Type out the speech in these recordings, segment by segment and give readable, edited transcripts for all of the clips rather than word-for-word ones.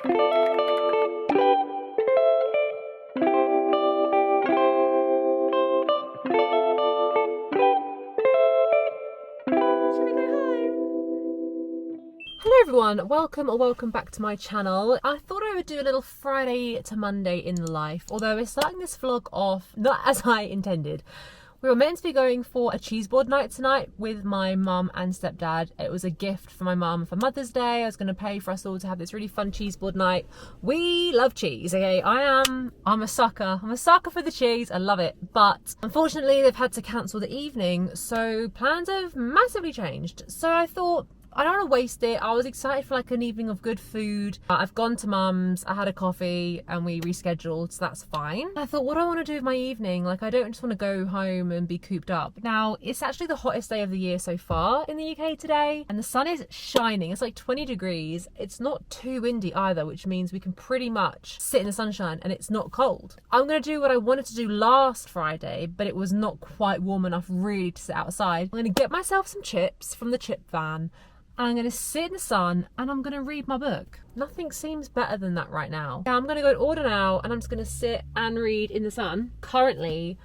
Hello everyone, welcome or welcome back to my channel. I thought I would do a little Friday to Monday in the life, although we're starting this vlog off not as I intended. We were meant to be going for a cheese board night tonight with my mum and stepdad. It was a gift for my mum for Mother's Day. I was going to pay for us all to have this really fun cheese board night. We love cheese, okay? I'm a sucker. I'm a sucker for the cheese. I love it. But unfortunately, they've had to cancel the evening, so plans have massively changed. So I thought, I don't want to waste it. I was excited for like an evening of good food. I've gone to mum's, I had a coffee and we rescheduled, so that's fine. I thought, what do I want to do with my evening? Like, I don't just want to go home and be cooped up. Now, it's actually the hottest day of the year so far in the UK today, and the sun is shining. It's like 20 degrees. It's not too windy either, which means we can pretty much sit in the sunshine and it's not cold. I'm going to do what I wanted to do last Friday, but it was not quite warm enough really to sit outside. I'm going to get myself some chips from the chip van, and I'm going to sit in the sun and I'm going to read my book. Nothing seems better than that right now. Yeah, I'm going to go and order now and I'm just going to sit and read in the sun. Currently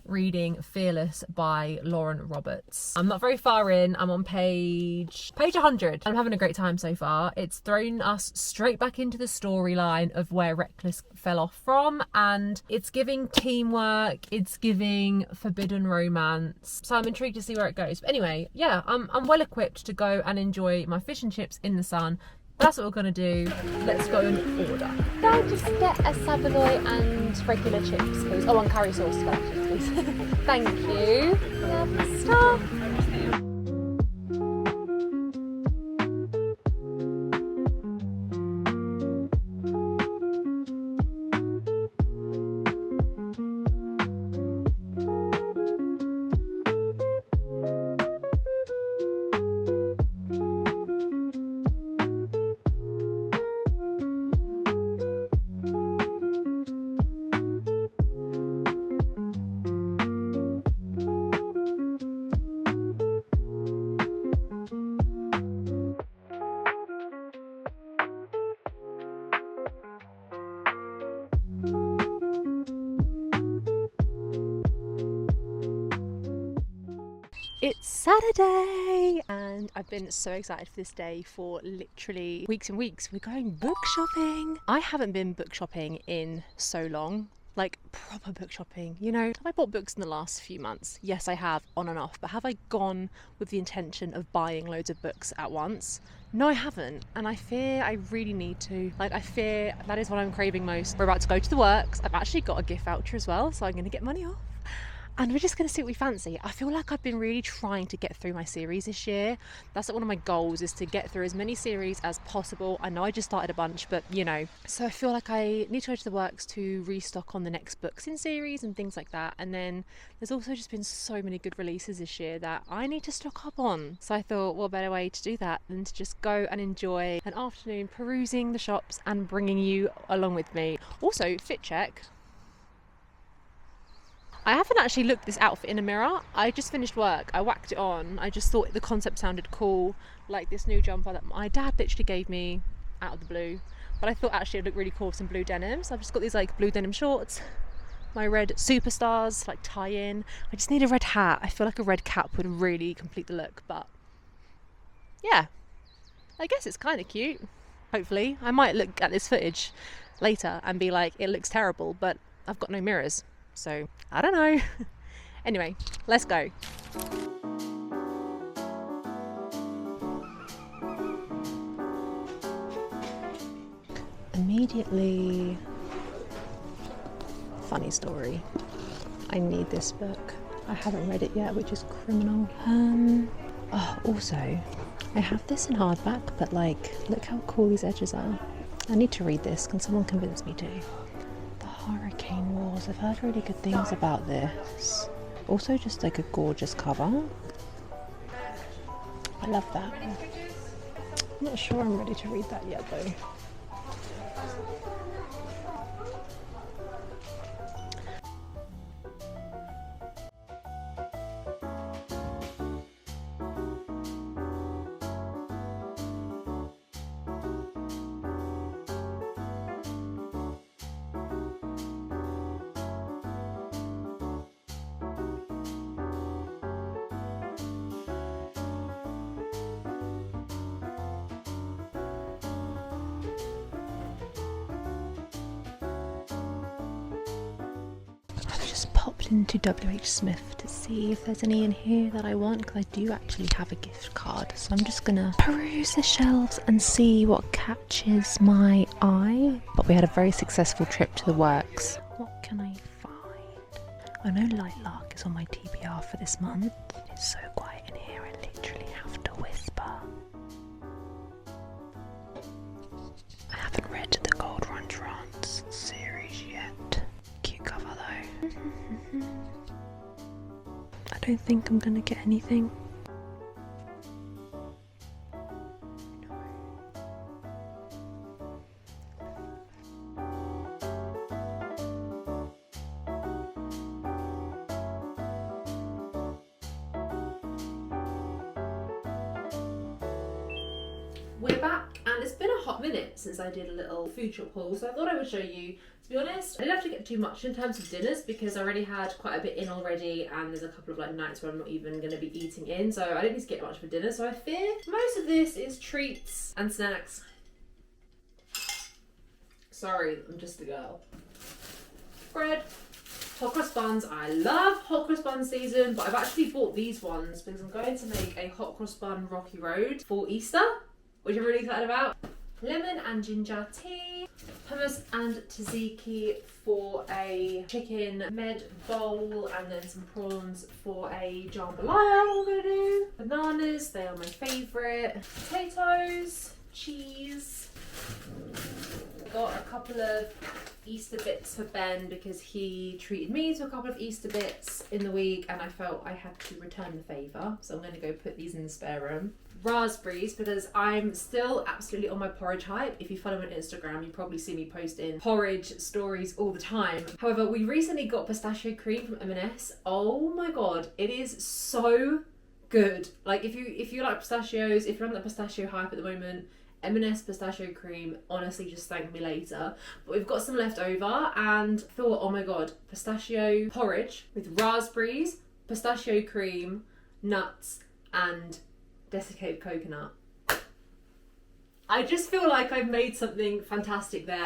reading Fearless by Lauren Roberts. I'm not very far in. I'm on page 100. I'm having a great time so far. It's thrown us straight back into the storyline of where Reckless fell off from, and it's giving teamwork, it's giving forbidden romance. So I'm intrigued to see where it goes. But anyway, yeah, I'm well equipped to go and enjoy my fish and chips in the sun. That's what we're gonna do. Let's go and order. Can I just get a Savoy and regular chips, please? Oh, and curry sauce, please. Thank you. Lovely stuff. It's Saturday and I've been so excited for this day for literally weeks and weeks. We're going book shopping. I haven't been book shopping in so long, like proper book shopping. You know, have I bought books in the last few months? Yes, I have, on and off. But have I gone with the intention of buying loads of books at once? No, I haven't. And I fear I really need to. Like, I fear that is what I'm craving most. We're about to go to the works. I've actually got a gift voucher as well, so I'm going to get money off. And we're just going to see what we fancy. I feel like I've been really trying to get through my series this year. That's like one of my goals, is to get through as many series as possible. I know I just started a bunch, but you know. So I feel like I need to go to the works to restock on the next books in series and things like that. And then there's also just been so many good releases this year that I need to stock up on. So I thought, what better way to do that than to just go and enjoy an afternoon perusing the shops and bringing you along with me. Also, fit check. I haven't actually looked this outfit in a mirror. I just finished work, I whacked it on. I just thought the concept sounded cool, like this new jumper that my dad literally gave me out of the blue. But I thought actually it looked really cool with some blue denim. So I've just got these like blue denim shorts, my red Superstars like tie in. I just need a red hat. I feel like a red cap would really complete the look, but yeah, I guess it's kind of cute. Hopefully. I might look at this footage later and be like, it looks terrible, but I've got no mirrors. So, I don't know. Anyway, let's go. Immediately, funny story. I need this book. I haven't read it yet, which is criminal. Also, I have this in hardback, but like, look how cool these edges are. I need to read this. Can someone convince me to? Hurricane Wars. I've heard really good things about this. Also just like a gorgeous cover. I love that. I'm not sure I'm ready to read that yet though. popped into WH Smith to see if there's any in here that I want, because I do actually have a gift card. So I'm just gonna peruse the shelves and see what catches my eye. But we had a very successful trip to the works. What can I find? I know Light Lark is on my TBR for this month. It's so quiet in here, I literally have to whisper. I haven't read the Gold Run Trance series yet. Cute cover though. I don't think I'm gonna get anything. We're back, and it's been a hot minute since I did a little food shop haul, so I thought I would show you. To be honest, I didn't have to get too much in terms of dinners because I already had quite a bit in already, and there's a couple of like nights where I'm not even going to be eating in, so I don't need to get much for dinner. So I fear most of this is treats and snacks. Sorry, I'm just a girl. Bread. Hot cross buns. I love hot cross bun season, but I've actually bought these ones because I'm going to make a hot cross bun Rocky Road for Easter, which I'm really excited about. Lemon and ginger tea, hummus and tzatziki for a chicken med bowl, and then some prawns for a jambalaya we're gonna do. Bananas, they are my favourite. Potatoes, cheese. Got a couple of Easter bits for Ben because he treated me to a couple of Easter bits in the week and I felt I had to return the favour, so I'm going to go put these in the spare room. Raspberries, because I'm still absolutely on my porridge hype. If you follow me on Instagram, you probably see me posting porridge stories all the time. However, we recently got pistachio cream from M&S. Oh my god, it is so good. Like if you like pistachios, if you're on the pistachio hype at the moment, M&S pistachio cream, honestly just thank me later. But we've got some left over and thought, oh my god, pistachio porridge with raspberries, pistachio cream, nuts and desiccated coconut. I just feel like I've made something fantastic there.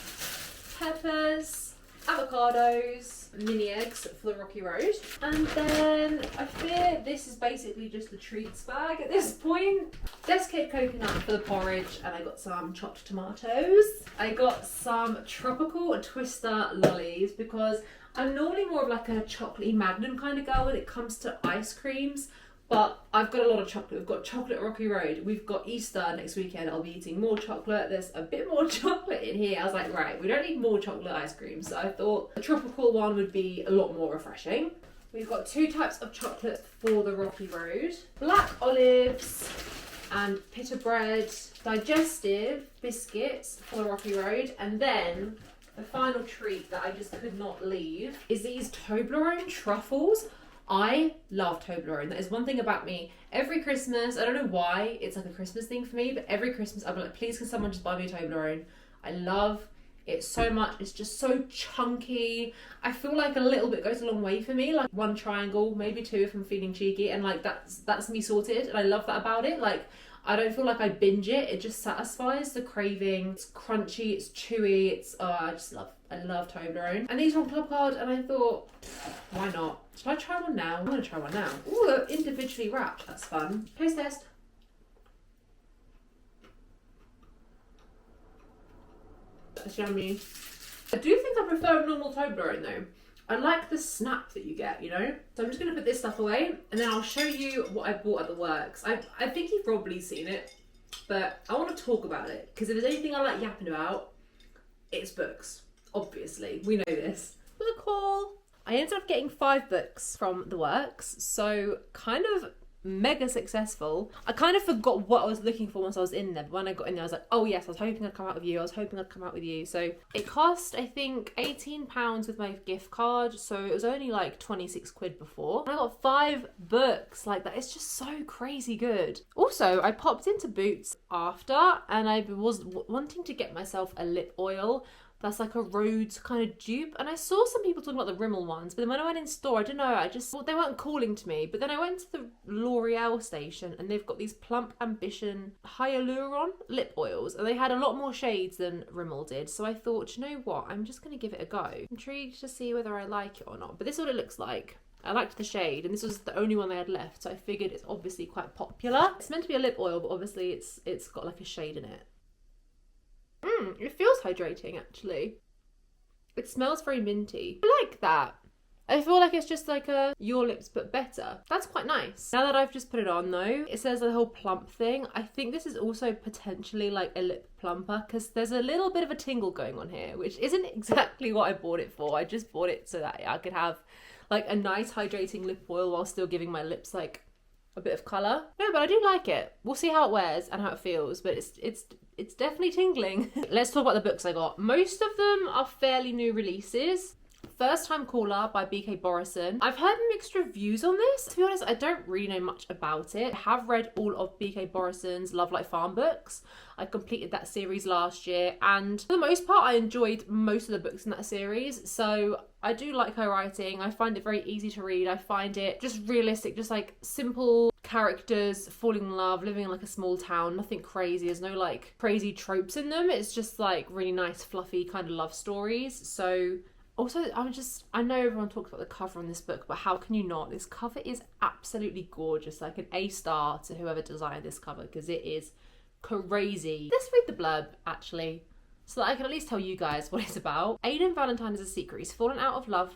Peppers, avocados, mini eggs for the Rocky Road. And then I fear this is basically just the treats bag at this point. Desiccated coconut for the porridge, and I got some chopped tomatoes. I got some tropical twister lollies because I'm normally more of like a chocolatey Magnum kind of girl when it comes to ice creams. But I've got a lot of chocolate. We've got chocolate at Rocky Road. We've got Easter next weekend. I'll be eating more chocolate. There's a bit more chocolate in here. I was like, right, we don't need more chocolate ice cream. So I thought a tropical one would be a lot more refreshing. We've got two types of chocolate for the Rocky Road. Black olives and pita bread. Digestive biscuits for the Rocky Road. And then the final treat that I just could not leave is these Toblerone truffles. I love Toblerone. That is one thing about me. Every Christmas, I don't know why it's like a Christmas thing for me, but every Christmas I'm like, please can someone just buy me a Toblerone? I love it so much. It's just so chunky. I feel like a little bit goes a long way for me. Like one triangle, maybe two if I'm feeling cheeky, and like that's me sorted. And I love that about it. Like I don't feel like I binge it. It just satisfies the craving. It's crunchy, it's chewy, it's I love Toblerone. And these were on Club Card and I thought, why not? Should I try one now? I'm gonna try one now. Ooh, they're individually wrapped. That's fun. Taste test. That's yummy. I do think I prefer a normal Toblerone though. I like the snap that you get, you know? So I'm just gonna put this stuff away and then I'll show you what I bought at the works. I think you've probably seen it, but I want to talk about it because if there's anything I like yapping about, it's books. Obviously, we know this. Look all. I ended up getting 5 books from the works, so kind of mega successful. I kind of forgot what I was looking for once I was in there, but when I got in there I was like, oh yes, I was hoping I'd come out with you. So it cost I think £18 with my gift card, so it was only like 26 quid before. And I got 5 books like that. It's just so crazy good. Also, I popped into Boots after and I was wanting to get myself a lip oil, That's like a Rhodes kind of dupe. And I saw some people talking about the Rimmel ones, but then when I went in store, I don't know, I just thought they weren't calling to me. But then I went to the L'Oreal station and they've got these Plump Ambition Hyaluron lip oils, and they had a lot more shades than Rimmel did. So I thought, you know what, I'm just going to give it a go. I'm intrigued to see whether I like it or not. But this is what it looks like. I liked the shade, and this was the only one they had left, so I figured it's obviously quite popular. It's meant to be a lip oil, but obviously it's got like a shade in it. It feels hydrating, actually. It smells very minty. I like that. I feel like it's just like a Your Lips but better. That's quite nice. Now that I've just put it on though, it says the whole plump thing. I think this is also potentially like a lip plumper, because there's a little bit of a tingle going on here, which isn't exactly what I bought it for. I just bought it so that I could have like a nice hydrating lip oil while still giving my lips like a bit of colour. No, but I do like it. We'll see how it wears and how it feels, but it's definitely tingling. Let's talk about the books I got. Most of them are fairly new releases. First Time Caller by B.K. Borison. I've heard mixed reviews on this. To be honest, I don't really know much about it. I have read all of B.K. Borison's Love Like Farm books. I completed that series last year, and for the most part I enjoyed most of the books in that series. So I do like her writing. I find it very easy to read. I find it just realistic, just like simple characters falling in love, living in like a small town, nothing crazy. There's no like crazy tropes in them. It's just like really nice, fluffy kind of love stories. So also, I know everyone talks about the cover on this book, but how can you not? This cover is absolutely gorgeous, like an A star to whoever designed this cover, because it is crazy. Let's read the blurb, actually, so that I can at least tell you guys what it's about. Aidan Valentine is a seeker. He's fallen out of love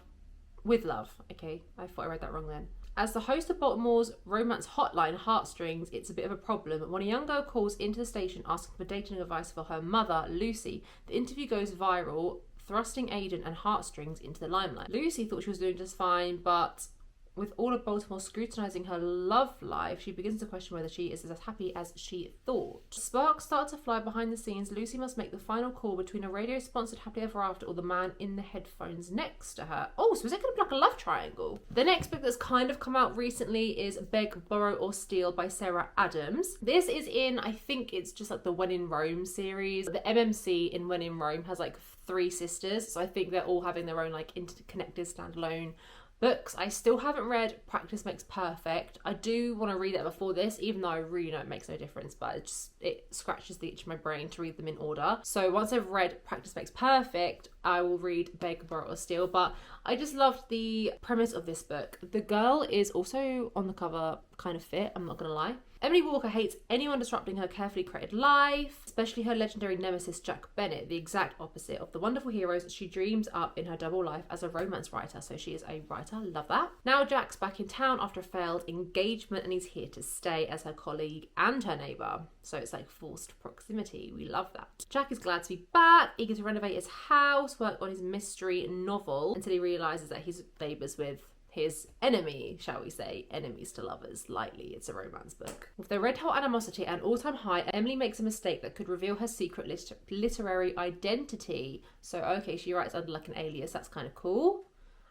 with love. Okay, I thought I read that wrong then. As the host of Baltimore's romance hotline Heartstrings, it's a bit of a problem. When a young girl calls into the station asking for dating advice for her mother, Lucy, the interview goes viral, thrusting Aidan and Heartstrings into the limelight. Lucy thought she was doing just fine, but with all of Baltimore scrutinising her love life, she begins to question whether she is as happy as she thought. Sparks start to fly behind the scenes. Lucy must make the final call between a radio-sponsored Happily Ever After or the man in the headphones next to her. Oh, so is it going to be like a love triangle? The next book that's kind of come out recently is Beg, Borrow or Steal by Sarah Adams. This is in, I think it's just like the When in Rome series. The MMC in When in Rome has like 3 sisters, so I think they're all having their own like interconnected standalone books. I still haven't read Practice Makes Perfect. I do want to read it before this, even though I really know it makes no difference, but it scratches the itch in my brain to read them in order. So once I've read Practice Makes Perfect, I will read Beg, Borrow or Steal. But I just loved the premise of this book. The girl is also on the cover kind of fit, I'm not gonna lie. Emily Walker hates anyone disrupting her carefully created life, especially her legendary nemesis Jack Bennett, the exact opposite of the wonderful heroes she dreams up in her double life as a romance writer. So she is a writer, love that. Now Jack's back in town after a failed engagement, and he's here to stay as her colleague and her neighbour. So it's like forced proximity, we love that. Jack is glad to be back, eager to renovate his house, work on his mystery novel, until he realises that he's neighbours with his enemy, shall we say, enemies to lovers, lightly, it's a romance book. With their red hot animosity at an all-time high, Emily makes a mistake that could reveal her secret literary identity. So, okay, she writes under like an alias, that's kind of cool.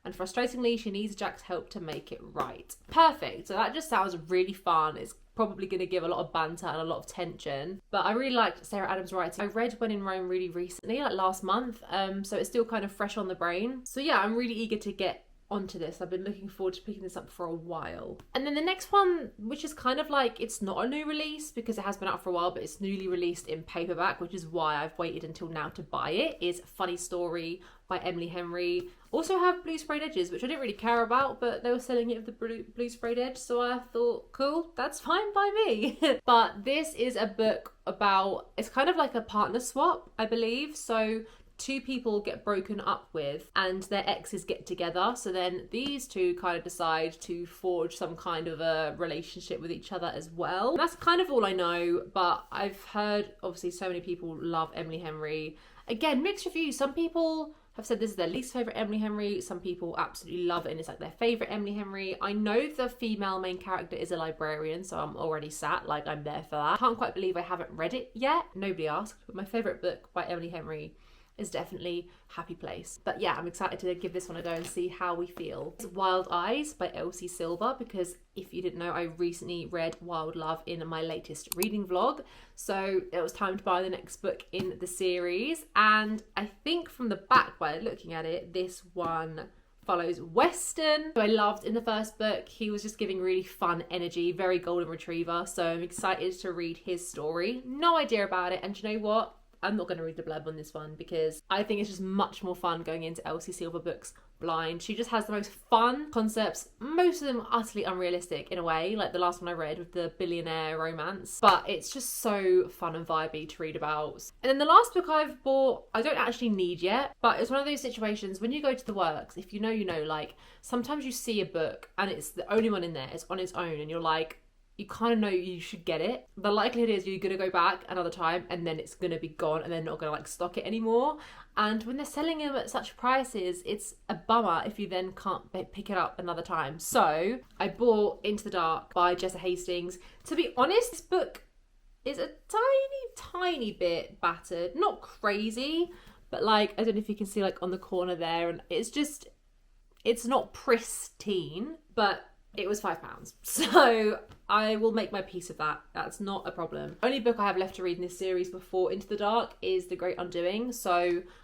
And frustratingly, she needs Jack's help to make it right. Perfect, so that just sounds really fun. It's probably going to give a lot of banter and a lot of tension. But I really liked Sarah Adams' writing. I read When in Rome really recently, like last month, so it's still kind of fresh on the brain. So yeah, I'm really eager to get onto this. I've been looking forward to picking this up for a while. And then the next one, which is kind of like, it's not a new release because it has been out for a while, but it's newly released in paperback, which is why I've waited until now to buy it, is Funny Story by Emily Henry. Also have Blue Sprayed Edges, which I didn't really care about, but they were selling it with the blue sprayed edge, so I thought, cool, that's fine by me. But this is a book about, it's kind of like a partner swap, I believe. So 2 people get broken up with and their exes get together, so then these 2 kind of decide to forge some kind of a relationship with each other as well. And that's kind of all I know, but I've heard obviously so many people love Emily Henry. Again, mixed reviews. Some people have said this is their least favourite Emily Henry. Some people absolutely love it and it's like their favourite Emily Henry. I know the female main character is a librarian, so I'm already sat, like I'm there for that. I can't quite believe I haven't read it yet. Nobody asked, but my favourite book by Emily Henry is definitely Happy Place. But yeah, I'm excited to give this one a go and see how we feel. It's Wild Eyes by Elsie Silver, because if you didn't know, I recently read Wild Love in my latest reading vlog. So it was time to buy the next book in the series. And I think from the back, by looking at it, this one follows Weston, who I loved in the first book. He was just giving really fun energy, very golden retriever. So I'm excited to read his story. No idea about it. And you know what? I'm not going to read the blurb on this one because I think it's just much more fun going into Elsie Silver books blind. She just has the most fun concepts, most of them are utterly unrealistic in a way, like the last one I read with the billionaire romance, but it's just so fun and vibey to read about. And then the last book I've bought, I don't actually need yet, but it's one of those situations when you go to the works, if you know, you know, like sometimes you see a book and it's the only one in there, it's on its own, and you're like, you kind of know you should get it. The likelihood is you're going to go back another time and then it's going to be gone and they're not going to like stock it anymore. And when they're selling them at such prices, it's a bummer if you then can't pick it up another time. So I bought Into the Dark by Jessa Hastings. To be honest, this book is a tiny bit battered. Not crazy, but like, I don't know if you can see like on the corner there, and it's not pristine, but it was £5. So I will make my peace of that. That's not a problem. Only book I have left to read in this series before Into the Dark is The Great Undoing.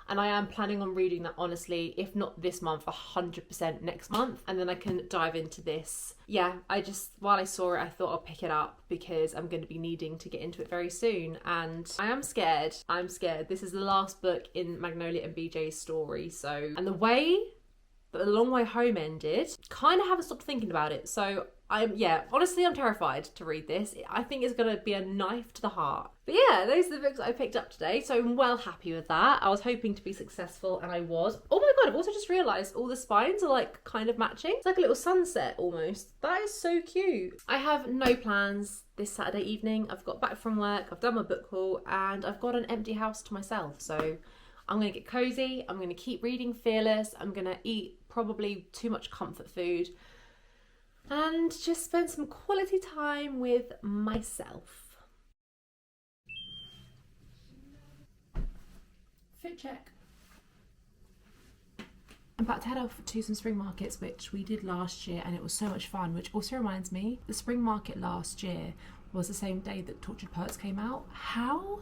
And I am planning on reading that, honestly, if not this month, 100% next month. And then I can dive into this. Yeah, while I saw it, I thought I'll pick it up because I'm going to be needing to get into it very soon. And I am scared. I'm scared. This is the last book in Magnolia and BJ's story. And the way that The Long Way Home ended, kind of haven't stopped thinking about it. So honestly, I'm terrified to read this. I think it's going to be a knife to the heart. But yeah, those are the books that I picked up today. So I'm well happy with that. I was hoping to be successful and I was. Oh my God, I've also just realised all the spines are like kind of matching. It's like a little sunset almost. That is so cute. I have no plans this Saturday evening. I've got back from work, I've done my book haul, and I've got an empty house to myself. So I'm going to get cozy. I'm going to keep reading Fearless. I'm going to eat probably too much comfort food and just spend some quality time with myself. Fit check. I'm about to head off to some spring markets, which we did last year, and it was so much fun, which also reminds me, the spring market last year was the same day that Tortured Poets came out. How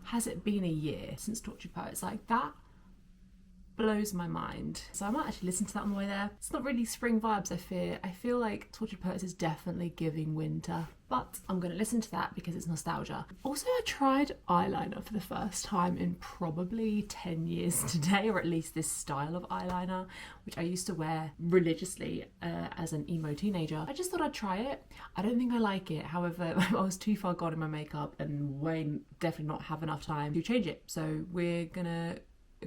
has it been a year since Tortured Poets? Like, that blows my mind. So I might actually listen to that on the way there. It's not really spring vibes, I fear. I feel like Tortured Poets is definitely giving winter, but I'm going to listen to that because it's nostalgia. Also, I tried eyeliner for the first time in probably 10 years today, or at least this style of eyeliner, which I used to wear religiously as an emo teenager. I just thought I'd try it. I don't think I like it. However, I was too far gone in my makeup and definitely not have enough time to change it. So we're gonna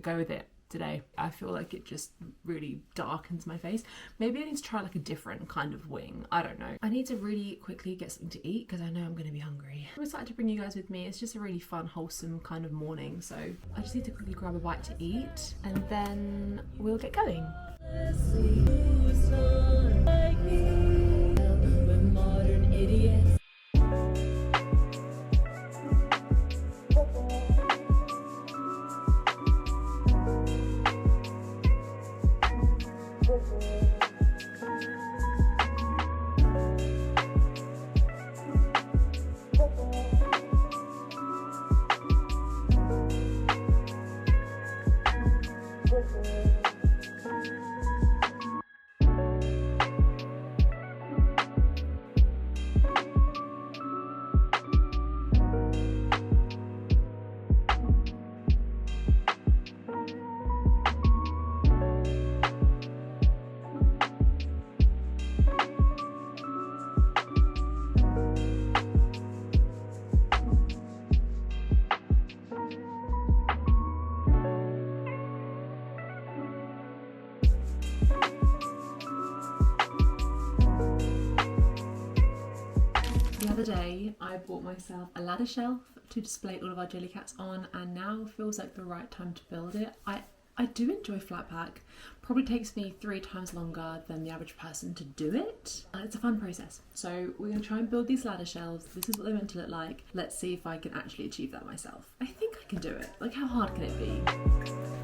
go with it today. I feel like it just really darkens my face. Maybe I need to try like a different kind of wing. I don't know. I need to really quickly get something to eat because I know I'm going to be hungry. I'm excited to bring you guys with me. It's just a really fun, wholesome kind of morning. So I just need to quickly grab a bite to eat and then we'll get going. Modern idiots. The other day I bought myself a ladder shelf to display all of our Jellycats on, and now feels like the right time to build it. I do enjoy flat pack. Probably takes me 3 times longer than the average person to do it. It's a fun process. So we're going to try and build these ladder shelves. This is what they're meant to look like. Let's see if I can actually achieve that myself. I think I can do it. Like, how hard can it be?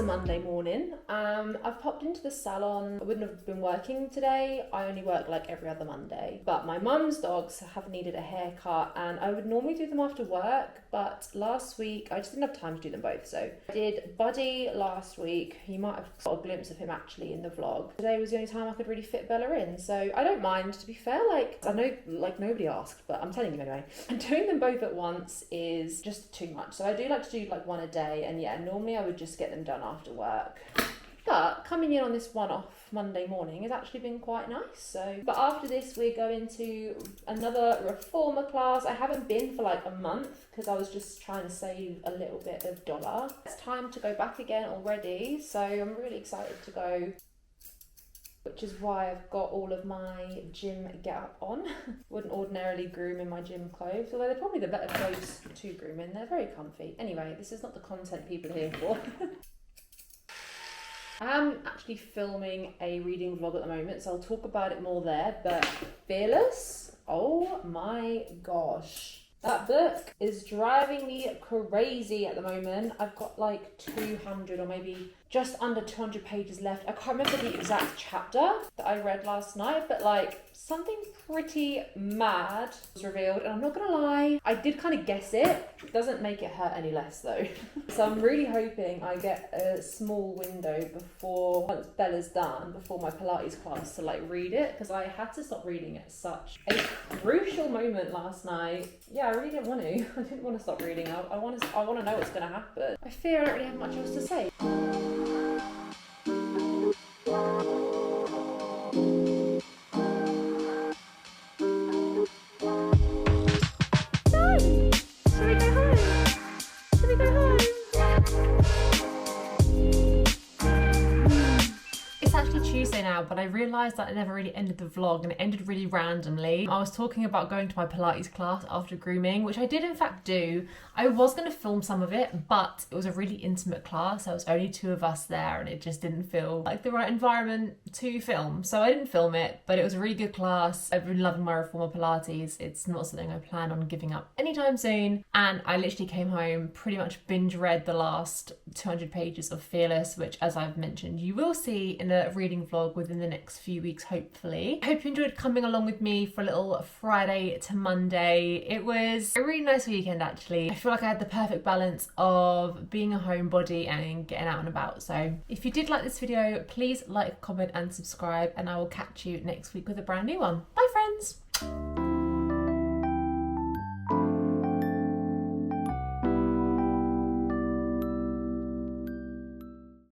Monday morning. I've popped into the salon. I wouldn't have been working today. I only work like every other Monday. But my mum's dogs have needed a haircut and I would normally do them after work, but last week I just didn't have time to do them both. So I did Buddy last week. You might have got a glimpse of him actually in the vlog. Today was the only time I could really fit Bella in. So I don't mind, to be fair. Like, I know like nobody asked, but I'm telling you anyway. And doing them both at once is just too much. So I do like to do like one a day, and yeah, normally I would just get them done after work. But coming in on this one-off Monday morning has actually been quite nice. So, but after this, we're going to another reformer class. I haven't been for like a month because I was just trying to save a little bit of dollar. It's time to go back again already. So I'm really excited to go, which is why I've got all of my gym get up on. Wouldn't ordinarily groom in my gym clothes, although they're probably the better clothes to groom in. They're very comfy. Anyway, this is not the content people are here for. I'm actually filming a reading vlog at the moment, so I'll talk about it more there, but Fearless, oh my gosh. That book is driving me crazy at the moment. I've got like 200 or maybe just under 200 pages left. I can't remember the exact chapter that I read last night, but like something pretty mad was revealed. And I'm not gonna lie, I did kind of guess it. It doesn't make it hurt any less though. So I'm really hoping I get a small window before, once Bella's done, before my Pilates class to like read it, because I had to stop reading at such a crucial moment last night. Yeah, I really didn't want to. I didn't want to stop reading. I want to know what's going to happen. I fear I don't really have much else to say. Tuesday now, but I realised that I never really ended the vlog and it ended really randomly. I was talking about going to my Pilates class after grooming, which I did in fact do. I was going to film some of it, but it was a really intimate class. There was only 2 of us there and it just didn't feel like the right environment to film. So I didn't film it, but it was a really good class. I've been loving my reformer Pilates. It's not something I plan on giving up anytime soon. And I literally came home, pretty much binge read the last 200 pages of Fearless, which as I've mentioned, you will see in a reading vlog within the next few weeks, hopefully. I hope you enjoyed coming along with me for a little Friday to Monday. It was a really nice weekend actually. I feel like I had the perfect balance of being a homebody and getting out and about. So if you did like this video, please like, comment and subscribe, and I will catch you next week with a brand new one. Bye friends!